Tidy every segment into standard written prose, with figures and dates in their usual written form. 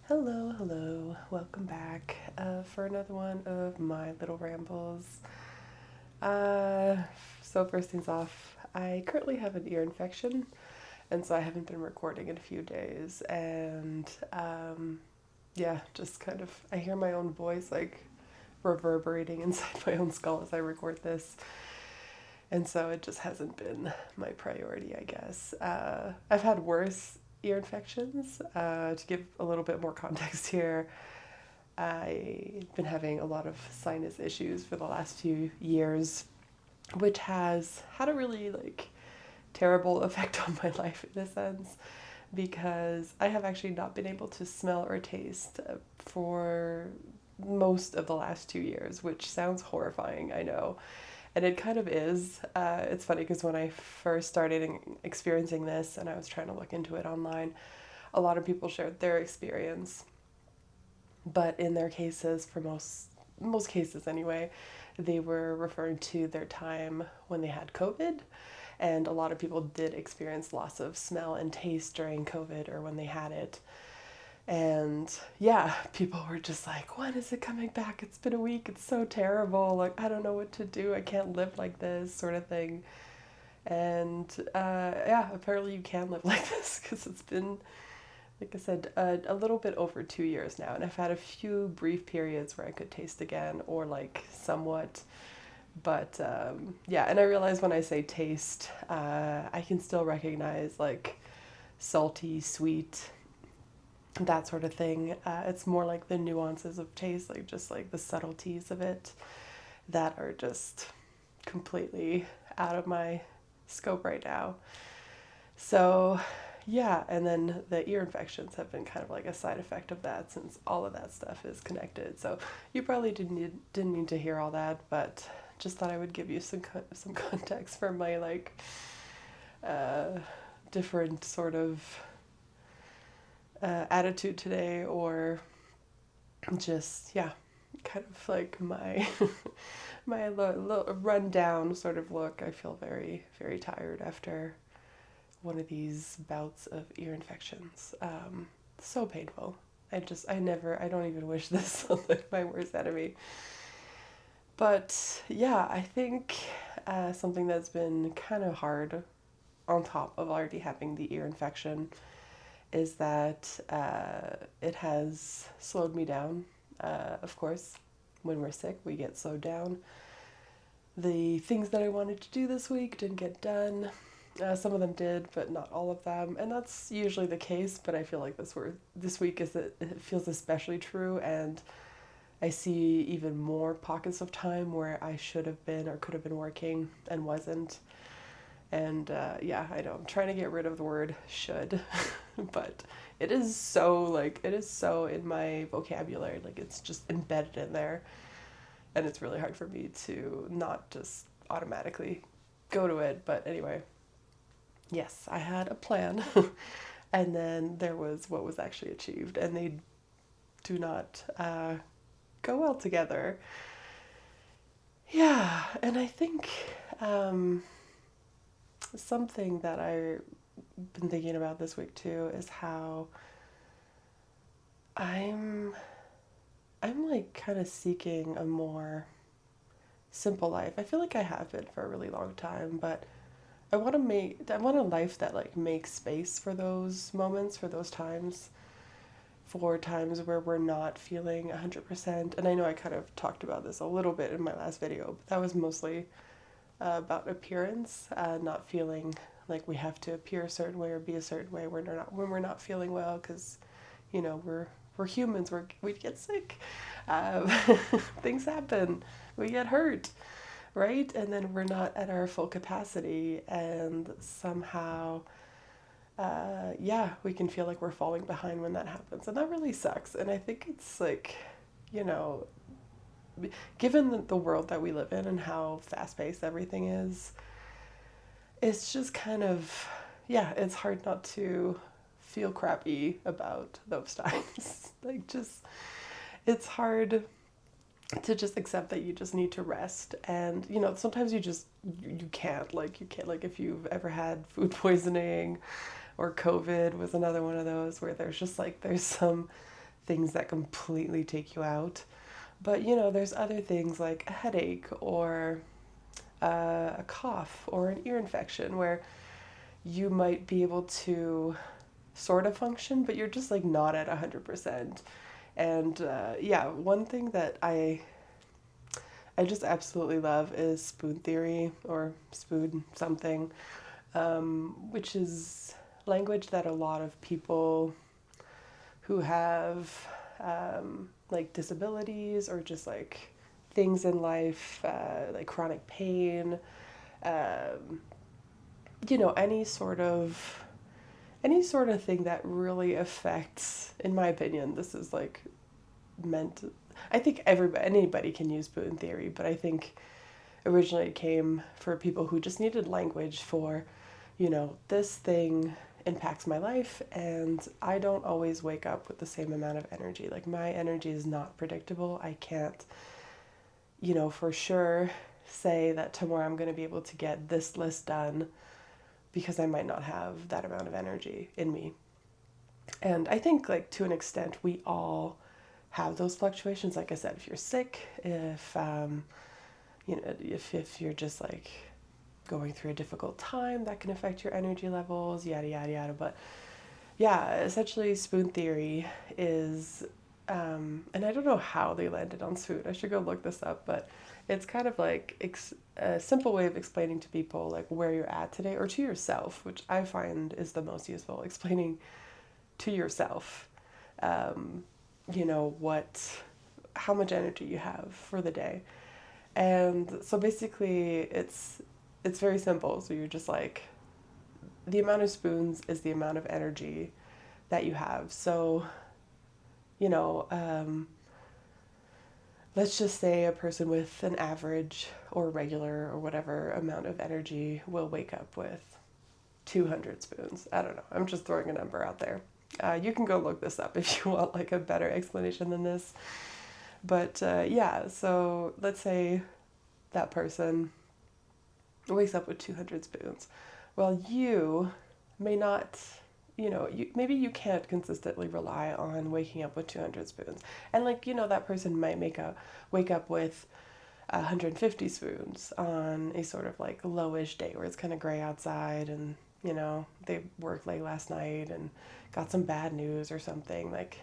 Hello, hello. Welcome back for another one of my little rambles. Uh, so first things off, I currently have an ear infection, and so I haven't been recording in a few days. And yeah, just kind of I hear my own voice like reverberating inside my own skull as I record this, and so it just hasn't been my priority, I guess. I've had worse ear infections. To give a little bit more context here, I've been having a lot of sinus issues for the last few years, which has had a really terrible effect on my life in a sense because I have actually not been able to smell or taste for most of the last 2 years, which sounds horrifying, I know. And it kind of is. It's funny because when I first started experiencing this and I was trying to look into it online, a lot of people shared their experience. But in their cases, for most cases anyway, they were referring to their time when they had COVID. And a lot of people did experience loss of smell and taste during COVID or when they had it. And yeah, people were just like, when is it coming back? It's been a week. It's so terrible. Like, I don't know what to do. I can't live like this, sort of thing. And yeah, apparently you can live like this because it's been, like I said, a little bit over 2 years now. And I've had a few brief periods where I could taste again or like somewhat. But yeah, and I realize when I say taste, I can still recognize like salty, sweet, that sort of thing. It's more like the nuances of taste, like just like the subtleties of it that are just completely out of my scope right now. So, yeah, and then the ear infections have been kind of like a side effect of that since all of that stuff is connected. So, you probably didn't need to hear all that, but just thought I would give you some context for my uh, different sort of attitude today, or just yeah, kind of like my run down sort of look. I feel very tired after one of these bouts of ear infections. So painful. I don't even wish this on like my worst enemy. But yeah, I think something that's been kind of hard on top of already having the ear infection is that it has slowed me down. Of course, when we're sick, we get slowed down. The things that I wanted to do this week didn't get done. Some of them did, but not all of them, and that's usually the case. But I feel like this week is that it feels especially true, and I see even more pockets of time where I should have been or could have been working and wasn't. And yeah, I know I'm trying to get rid of the word should, but it is so in my vocabulary, like it's just embedded in there, and it's really hard for me to not just automatically go to it. But anyway, yes, I had a plan, and then there was what was actually achieved, and they do not go well together. Yeah, and I think something that I've been thinking about this week too is how I'm I'm like kind of seeking a more simple life. I feel like I have been for a really long time, but I want a life that like makes space for those moments, for those times, for times where we're not feeling 100%. And I know I kind of talked about this a little bit in my last video, but that was mostly about appearance, not feeling like we have to appear a certain way or be a certain way when we're not feeling well, because we're humans. We get sick. Um, things happen. We get hurt, right? And then we're not at our full capacity, and somehow, yeah, we can feel like we're falling behind when that happens, and that really sucks. And I think it's like, you know, given the world that we live in and how fast paced everything is, it's just kind of, yeah, it's hard not to feel crappy about those times. Like, just, it's hard to just accept that you just need to rest. And, sometimes you can't. Like, you can't, like, if you've ever had food poisoning or COVID was another one of those where there's just like, there's some things that completely take you out. But there's other things like a headache or a cough or an ear infection where you might be able to sort of function, but you're just like not at 100%. And yeah, one thing that I just absolutely love is spoon theory or spoon something, which is language that a lot of people who have like disabilities or just like things in life, like chronic pain, um, any sort of thing that really affects, in my opinion, this is like meant. I think anybody can use spoon theory, but I think originally it came for people who just needed language for, this thing impacts my life and I don't always wake up with the same amount of energy. Like my energy is not predictable. I can't, for sure say that tomorrow I'm going to be able to get this list done because I might not have that amount of energy in me. And I think like to an extent we all have those fluctuations. Like I said, if you're sick, if you're just like going through a difficult time, that can affect your energy levels, yada yada yada. But yeah, essentially spoon theory is and I don't know how they landed on spoon. I should go look this up, but it's kind of like a simple way of explaining to people like where you're at today, or to yourself, which I find is the most useful. Explaining to yourself, um, how much energy you have for the day. And so basically it's very simple. So you're just like, the amount of spoons is the amount of energy that you have. So, you know, um, let's just say a person with an average or regular or whatever amount of energy will wake up with 200 spoons. I don't know. I'm just throwing a number out there. You can go look this up if you want like a better explanation than this. But yeah, so let's say that person wakes up with 200 spoons. Well, you may not, maybe you can't consistently rely on waking up with 200 spoons. And like, that person might wake up with 150 spoons on a sort of like lowish day where it's kind of gray outside and, they worked late last night and got some bad news or something like,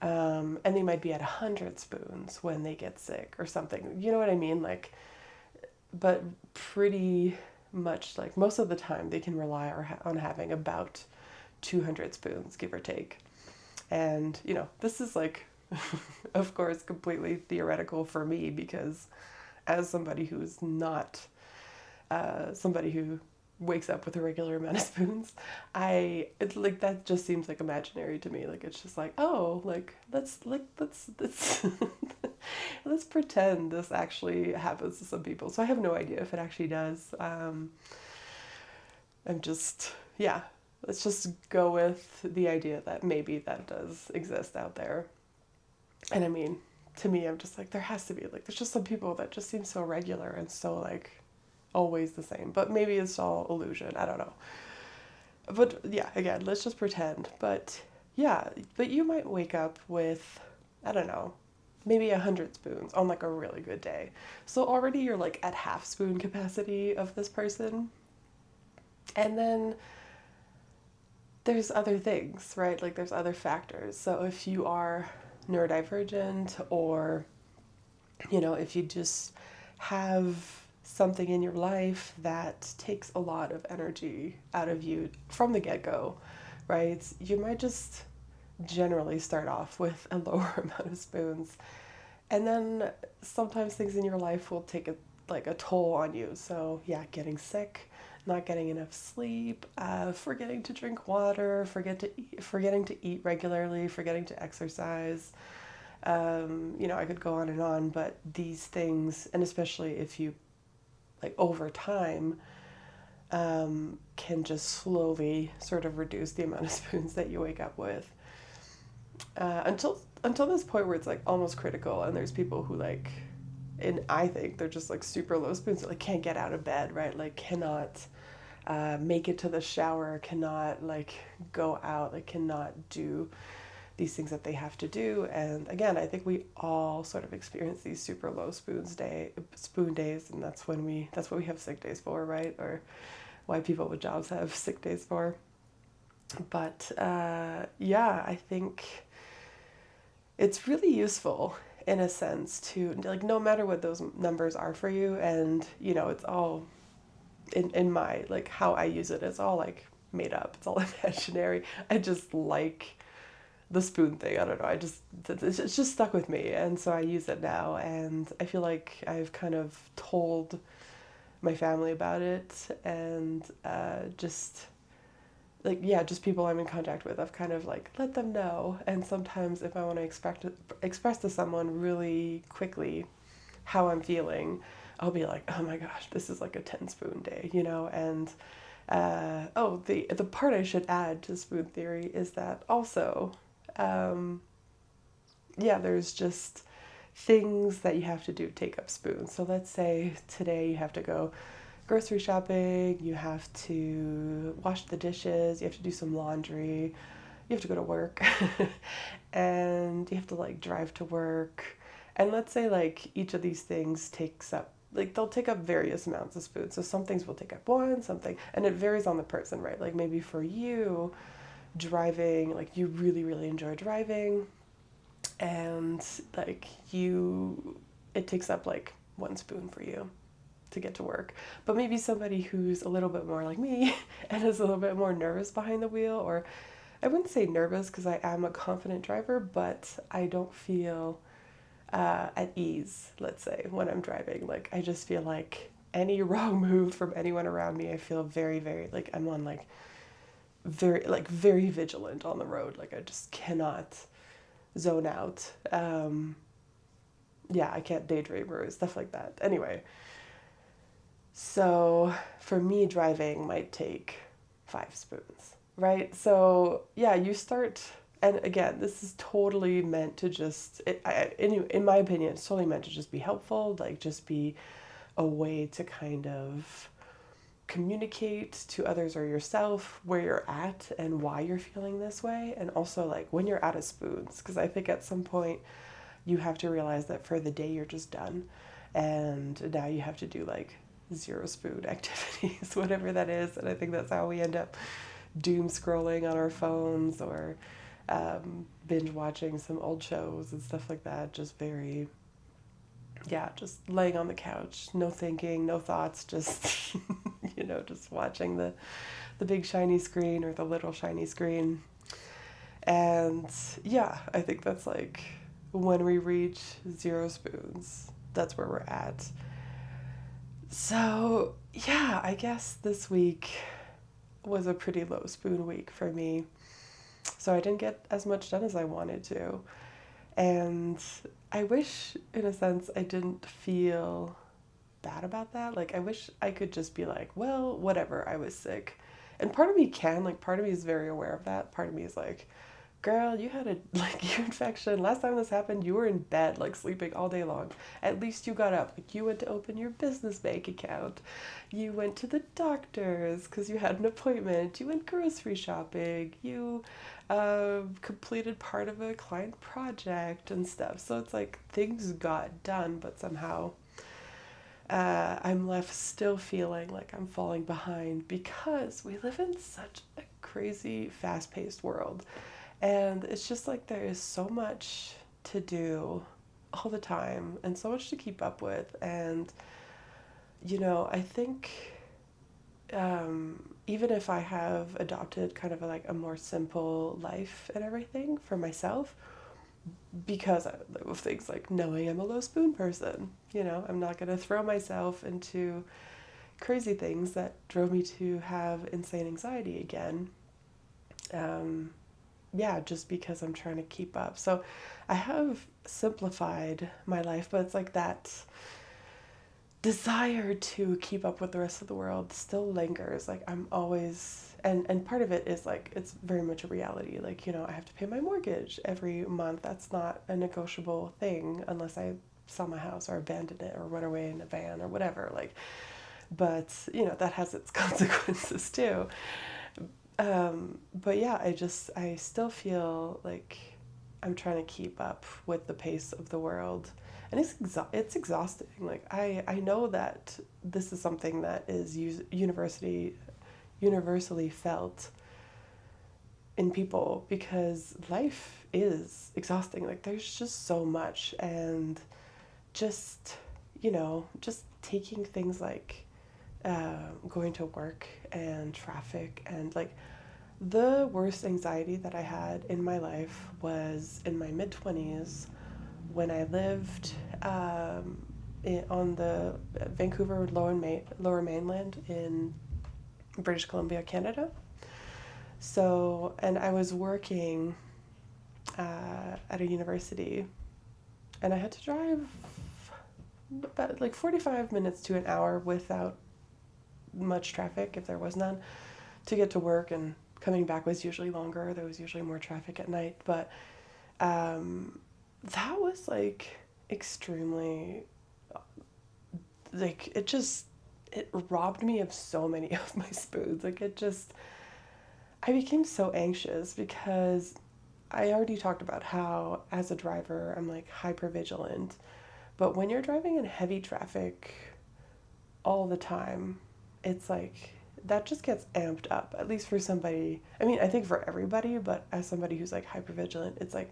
and they might be at 100 spoons when they get sick or something. You know what I mean? Like, but pretty much like most of the time they can rely on having about 200 spoons, give or take. And, this is like, of course, completely theoretical for me because as somebody who's not somebody who wakes up with a regular amount of spoons, it's like that just seems like imaginary to me. Like it's just like, oh, like let's let's pretend this actually happens to some people. So I have no idea if it actually does. I'm just, yeah, let's just go with the idea that maybe that does exist out there. And I mean, to me, I'm just like, there has to be, like, there's just some people that just seem so regular and so, like, always the same. But maybe it's all illusion. I don't know. But yeah, again, let's just pretend. But yeah, but you might wake up with, I don't know, maybe 100 spoons on, like, a really good day. So already you're, like, at half spoon capacity of this person. And then there's other things, right? Like, there's other factors. So if you are neurodivergent or, if you just have something in your life that takes a lot of energy out of you from the get-go, right? You might just generally start off with a lower amount of spoons. And then sometimes things in your life will take a toll on you. So yeah, getting sick, not getting enough sleep, forgetting to drink water, forgetting to eat regularly, forgetting to exercise. I could go on, but these things, and especially if you, like, over time, can just slowly sort of reduce the amount of spoons that you wake up with. Until this point where it's like almost critical, and there's people who like, and I think they're just like super low spoons, that like can't get out of bed, right? Like cannot make it to the shower, cannot like go out, like cannot do these things that they have to do. And again, I think we all sort of experience these super low spoon days, and that's what we have sick days for, right? Or why people with jobs have sick days for. But yeah, I think it's really useful in a sense to, like, no matter what those numbers are for you, and it's all in my, like, how I use it, it's all like made up, it's all imaginary. I just like the spoon thing. I don't know. It's just stuck with me, and so I use it now. And I feel like I've kind of told my family about it, and just like, yeah, just people I'm in contact with, I've kind of like let them know. And sometimes if I want to express to someone really quickly how I'm feeling, I'll be like, oh my gosh, this is like a 10 spoon day, and oh, the part I should add to spoon theory is that also, yeah, there's just things that you have to do to take up spoons. So let's say today you have to go grocery shopping, you have to wash the dishes, you have to do some laundry, you have to go to work, and you have to like drive to work. And let's say like each of these things takes up, like, they'll take up various amounts of spoons. So some things will take up one, something, and it varies on the person, right? Like maybe for you, driving, like you really, really enjoy driving, and like it takes up like 1 spoon for you to get to work. But maybe somebody who's a little bit more like me and is a little bit more nervous behind the wheel, or I wouldn't say nervous because I am a confident driver, but I don't feel at ease, let's say, when I'm driving. Like, I just feel like any wrong move from anyone around me, I feel very, very, like, I'm on, like, very vigilant on the road. Like, I just cannot zone out. Yeah, I can't daydream or stuff like that. Anyway, so for me, driving might take 5 spoons, right? So yeah, you start, and again, this is totally meant to just, in my opinion, it's totally meant to just be helpful, like just be a way to kind of communicate to others or yourself where you're at and why you're feeling this way, and also like when you're out of spoons, because I think at some point you have to realize that for the day you're just done, and now you have to do like 0 spoon activities, whatever that is. And I think that's how we end up doom scrolling on our phones, or binge watching some old shows and stuff like that. Just very, yeah, just laying on the couch, no thinking, no thoughts, just, just watching the big shiny screen or the little shiny screen. And yeah, I think that's like when we reach 0 spoons, that's where we're at. So, yeah, I guess this week was a pretty low spoon week for me. So I didn't get as much done as I wanted to. And I wish, in a sense, I didn't feel bad about that. Like, I wish I could just be like, well, whatever, I was sick. And part of me can, like, part of me is very aware of that. Part of me is like, girl, you had a like ear infection. Last time this happened, you were in bed, like sleeping all day long. At least you got up. Like, you went to open your business bank account. You went to the doctor's because you had an appointment. You went grocery shopping. You completed part of a client project and stuff. So it's like things got done, but somehow I'm left still feeling like I'm falling behind because we live in such a crazy, fast-paced world. And it's just like there is so much to do all the time and so much to keep up with. And, I think even if I have adopted kind of like a more simple life and everything for myself, because of things like knowing I'm a low spoon person, I'm not going to throw myself into crazy things that drove me to have insane anxiety again. Yeah, just because I'm trying to keep up. So I have simplified my life, but it's like that desire to keep up with the rest of the world still lingers. Like I'm always, and part of it is like, it's very much a reality. Like, I have to pay my mortgage every month. That's not a negotiable thing unless I sell my house or abandon it or run away in a van or whatever. Like, but that has its consequences too. But yeah, I still feel like I'm trying to keep up with the pace of the world, and it's exhausting. Like I know that this is something that is universally felt in people, because life is exhausting. Like there's just so much, and just just taking things like going to work and traffic, and like the worst anxiety that I had in my life was in my mid 20s when I lived on the Vancouver Lower Mainland in British Columbia, Canada. So, and I was working at a university, and I had to drive about like 45 minutes to an hour without much traffic, if there was none, to get to work, and coming back was usually longer. There was usually more traffic at night, but that was like extremely, like it robbed me of so many of my spoons. Like I became so anxious because I already talked about how as a driver I'm like hyper vigilant, but when you're driving in heavy traffic all the time, it's like that just gets amped up, at least for somebody. I mean, I think for everybody, but as somebody who's like hyper vigilant, it's like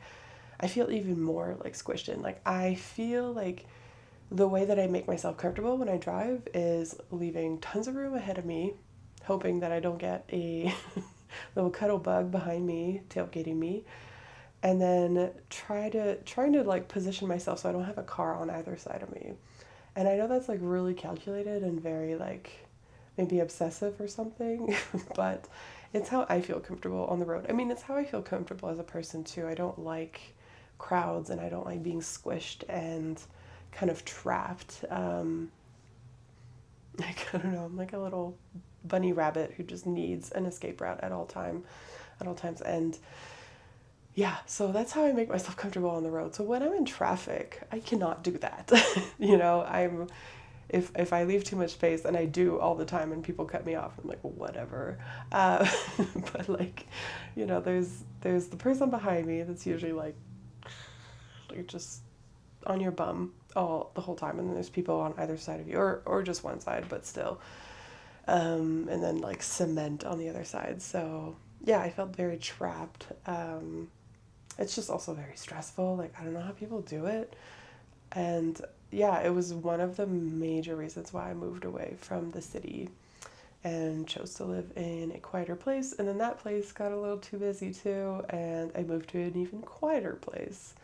I feel even more like squished in. Like I feel like the way that I make myself comfortable when I drive is leaving tons of room ahead of me, hoping that I don't get a little cuddle bug behind me tailgating me, and then trying to like position myself so I don't have a car on either side of me. And I know that's like really calculated and very like maybe obsessive or something, but it's how I feel comfortable on the road. I mean, it's how I feel comfortable as a person too. I don't like crowds, and I don't like being squished and kind of trapped. Like I don't know, I'm like a little bunny rabbit who just needs an escape route at all times. And yeah, so that's how I make myself comfortable on the road. So when I'm in traffic, I cannot do that. I'm if I leave too much space, and I do all the time, and people cut me off, I'm like, well, whatever. Uh, but like, there's the person behind me that's usually like just on your bum all the whole time, and then there's people on either side of you, or just one side, but still. And then like cement on the other side. So yeah, I felt very trapped. It's just also very stressful. Like I don't know how people do it. And yeah, it was one of the major reasons why I moved away from the city and chose to live in a quieter place. And then that place got a little too busy too, and I moved to an even quieter place.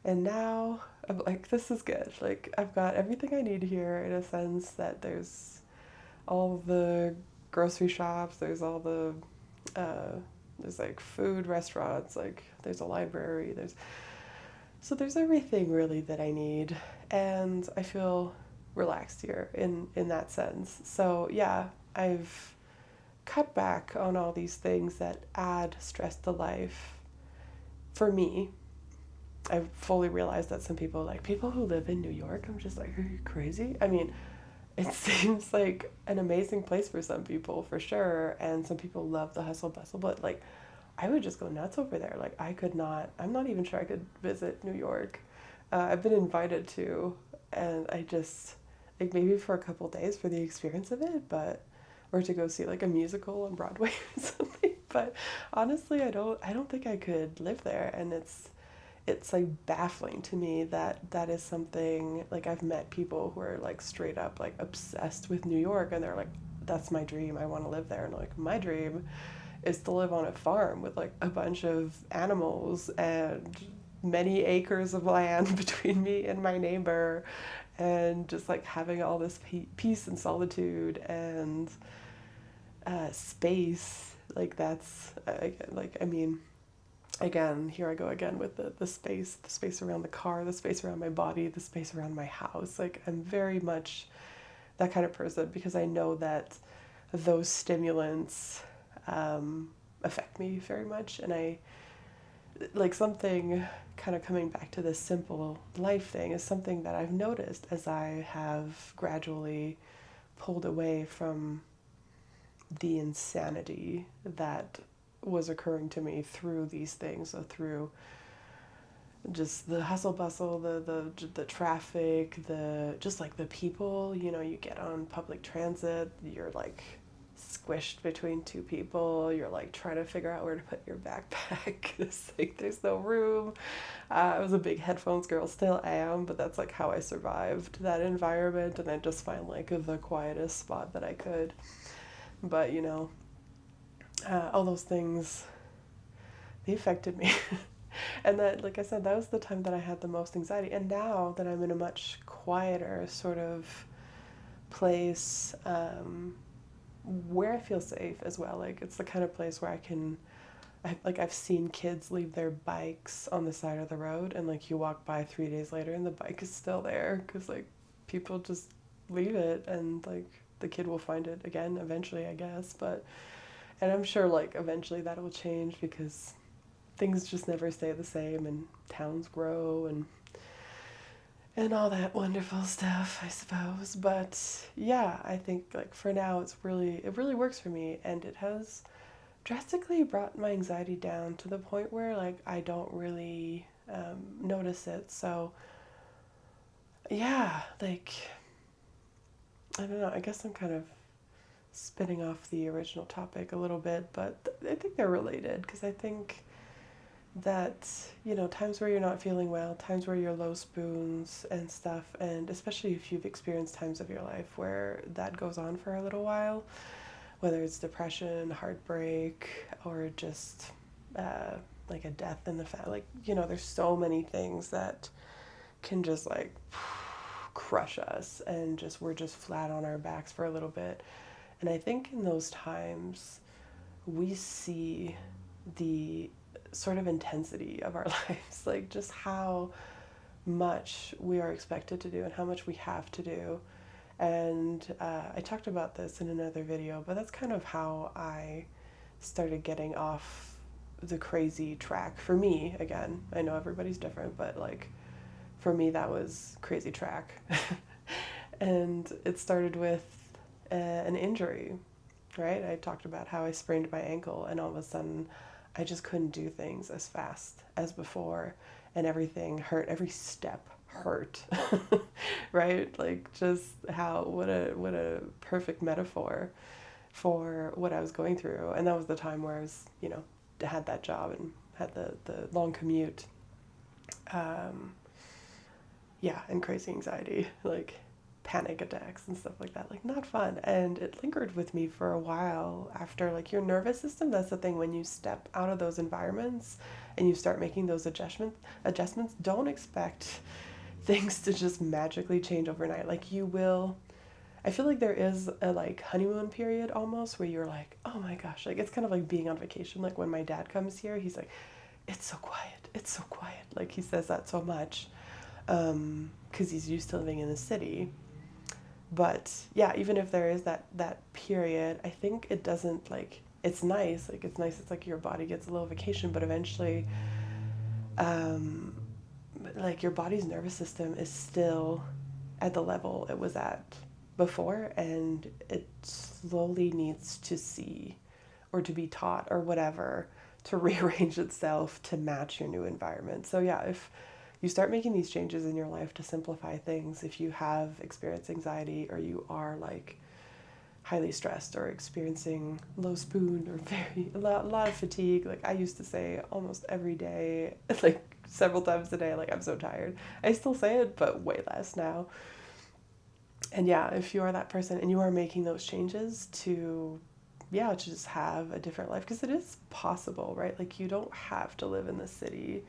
And now I'm like, this is good. Like I've got everything I need here, in a sense that there's all the grocery shops, there's all the there's like food restaurants, like there's a library, there's everything really that I need, and I feel relaxed here in that sense. So yeah, I've cut back on all these things that add stress to life. For me, I fully realize that some people, like people who live in New York, I'm just like, are you crazy? I mean, it seems like an amazing place for some people, for sure, and some people love the hustle bustle, but like I would just go nuts over there. Like I could not. I'm not even sure I could visit New York. I've been invited to, and I just like maybe for a couple days for the experience of it, but or to go see like a musical on Broadway or something. But honestly, I don't think I could live there, and it's like baffling to me that that is something. Like I've met people who are like straight up like obsessed with New York, and they're like, that's my dream. I want to live there. And like my dream is to live on a farm with like a bunch of animals and many acres of land between me and my neighbor, and just like having all this peace and solitude and space. Like that's like I mean, again, here I go again with the space around the car, the space around my body, the space around my house. Like I'm very much that kind of person, because I know that those stimulants affect me very much. And I like something kind of coming back to this simple life thing is something that I've noticed as I have gradually pulled away from the insanity that was occurring to me through these things, so through just the hustle bustle, the traffic, the just like the people, you know, you get on public transit, you're like squished between two people, you're like trying to figure out where to put your backpack. It's like there's no room. I was a big headphones girl, still am, but that's like how I survived that environment, and I just find like the quietest spot that I could. But you know, all those things, they affected me. And that, like I said, that was the time that I had the most anxiety. And now that I'm in a much quieter sort of place, where I feel safe as well. Like it's the kind of place where I've seen kids leave their bikes on the side of the road, and like you walk by 3 days later and the bike is still there because like people just leave it, and like the kid will find it again eventually, I guess. But and I'm sure like eventually that will change because things just never stay the same, and towns grow and all that wonderful stuff, I suppose. But yeah, I think like for now it really works for me, and it has drastically brought my anxiety down to the point where like I don't really notice it. So yeah, like I don't know, I guess I'm kind of spinning off the original topic a little bit, but I think they're related because I think that, you know, times where you're not feeling well, times where you're low spoons and stuff, and especially if you've experienced times of your life where that goes on for a little while, whether it's depression, heartbreak, or just like a death in the family. Like, you know, there's so many things that can just like crush us, and just we're just flat on our backs for a little bit. And I think in those times we see the sort of intensity of our lives, like just how much we are expected to do and how much we have to do. And I talked about this in another video, but that's kind of how I started getting off the crazy track. For me, again, I know everybody's different, but like for me, that was crazy track. And it started with an injury, right? I talked about how I sprained my ankle, and all of a sudden I just couldn't do things as fast as before, and everything hurt. Every step hurt, right? Like just how what a perfect metaphor for what I was going through. And that was the time where I was, you know, had that job and had the long commute. Um, yeah, and crazy anxiety, like panic attacks and stuff like that. Like not fun. And it lingered with me for a while after. Like your nervous system, that's the thing, when you step out of those environments and you start making those adjustments, don't expect things to just magically change overnight. Like you will, I feel like there is a like honeymoon period almost where you're like, oh my gosh, like it's kind of like being on vacation. Like when my dad comes here, he's like, it's so quiet, it's so quiet. Like he says that so much because he's used to living in the city. But yeah, even if there is that period, I think it doesn't like it's nice. Like it's nice. It's like your body gets a little vacation, but eventually, um, like your body's nervous system is still at the level it was at before, and it slowly needs to see or to be taught or whatever to rearrange itself to match your new environment. So yeah, if you start making these changes in your life to simplify things, if you have experienced anxiety or you are like highly stressed or experiencing low spoon or a lot of fatigue, like I used to say almost every day, like several times a day, like I'm so tired. I still say it, but way less now. And yeah, if you are that person and you are making those changes to, yeah, to just have a different life, because it is possible, right? Like you don't have to live in the city.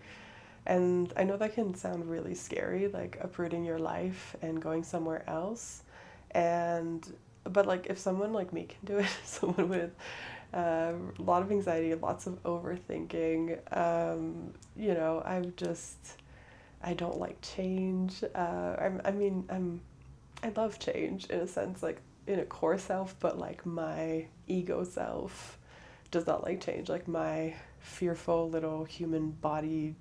And I know that can sound really scary, like uprooting your life and going somewhere else. And, but like if someone like me can do it, someone with a lot of anxiety, lots of overthinking, you know, I don't like change. I love change in a sense, like in a core self, but like my ego self does not like change. Like my fearful little human body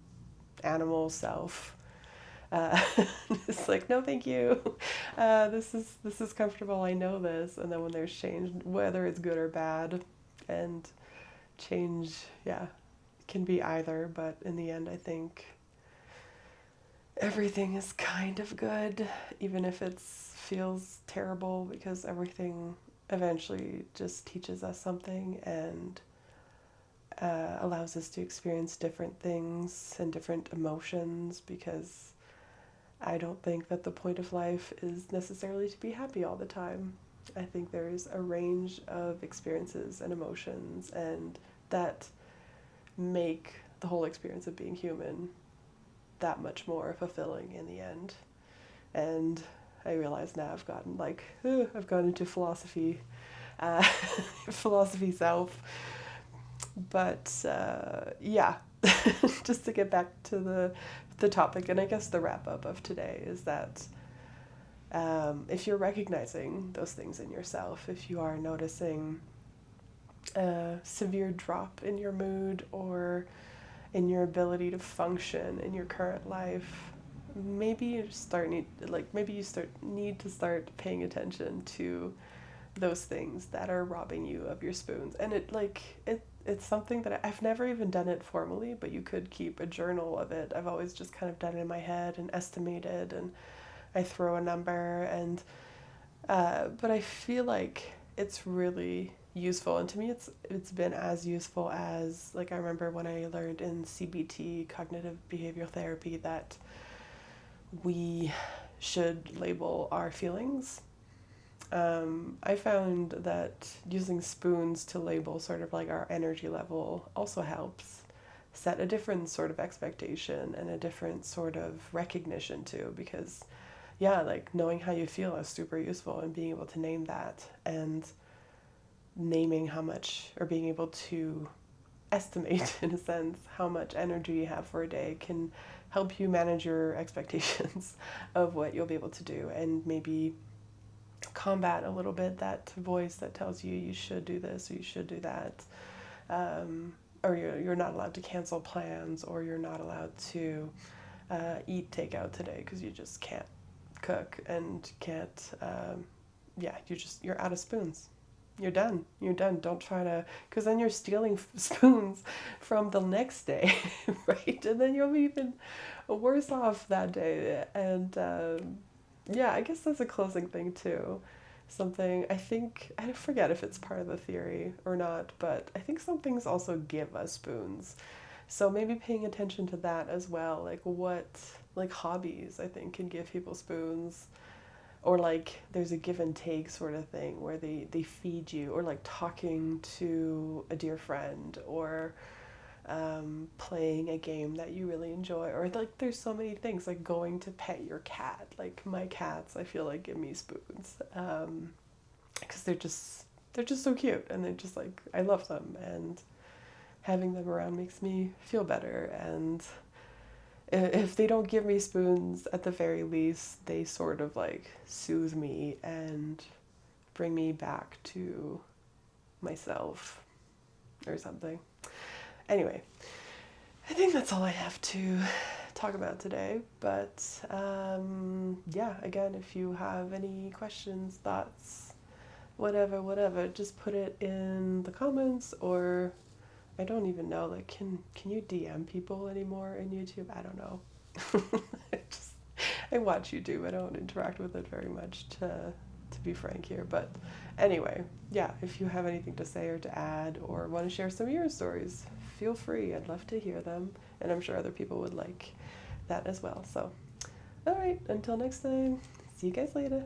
animal self. Uh, it's like, no, thank you. This is comfortable. I know this. And then when there's change, whether it's good or bad, and change, yeah, can be either. But in the end, I think everything is kind of good, even if it feels terrible, because everything eventually just teaches us something and allows us to experience different things and different emotions, because I don't think that the point of life is necessarily to be happy all the time. I think there's a range of experiences and emotions, and that make the whole experience of being human that much more fulfilling in the end. And I realize now I've gone into philosophy, uh, philosophy self. But yeah, just to get back to the topic, and I guess the wrap up of today is that if you're recognizing those things in yourself, if you are noticing a severe drop in your mood or in your ability to function in your current life, maybe you need to start paying attention to those things that are robbing you of your spoons. And it's something that I've never even done it formally, but you could keep a journal of it. I've always just kind of done it in my head and estimated, and I throw a number, and but I feel like it's really useful, and to me it's been as useful as, like, I remember when I learned in CBT, cognitive behavioral therapy, that we should label our feelings. I found that using spoons to label sort of like our energy level also helps set a different sort of expectation and a different sort of recognition too, because yeah, like knowing how you feel is super useful, and being able to name that, and naming how much, or being able to estimate in a sense how much energy you have for a day, can help you manage your expectations of what you'll be able to do, and maybe combat a little bit that voice that tells you you should do this or you should do that, or you're not allowed to cancel plans, or you're not allowed to eat takeout today because you just can't cook and can't, yeah, you're out of spoons. You're done. Don't try to, because then you're stealing spoons from the next day, right? And then you'll be even worse off that day. And yeah, I guess that's a closing thing too. Something I think, I forget if it's part of the theory or not, but I think some things also give us spoons. So maybe paying attention to that as well. Like hobbies, I think, can give people spoons. Or like there's a give and take sort of thing where they feed you, or like talking to a dear friend, or playing a game that you really enjoy, or like there's so many things, like going to pet your cat. Like my cats, I feel like, give me spoons, because they're just so cute, and they're just like, I love them, and having them around makes me feel better. And if they don't give me spoons, at the very least they sort of like soothe me and bring me back to myself or something. Anyway, I think that's all I have to talk about today. But yeah, again, if you have any questions, thoughts, whatever, just put it in the comments, or I don't even know, like, can you DM people anymore in YouTube? I don't know. I watch YouTube. I don't interact with it very much, to be frank here. But anyway, yeah, if you have anything to say or to add, or want to share some of your stories, feel free. I'd love to hear them, and I'm sure other people would like that as well. So, all right, until next time, see you guys later.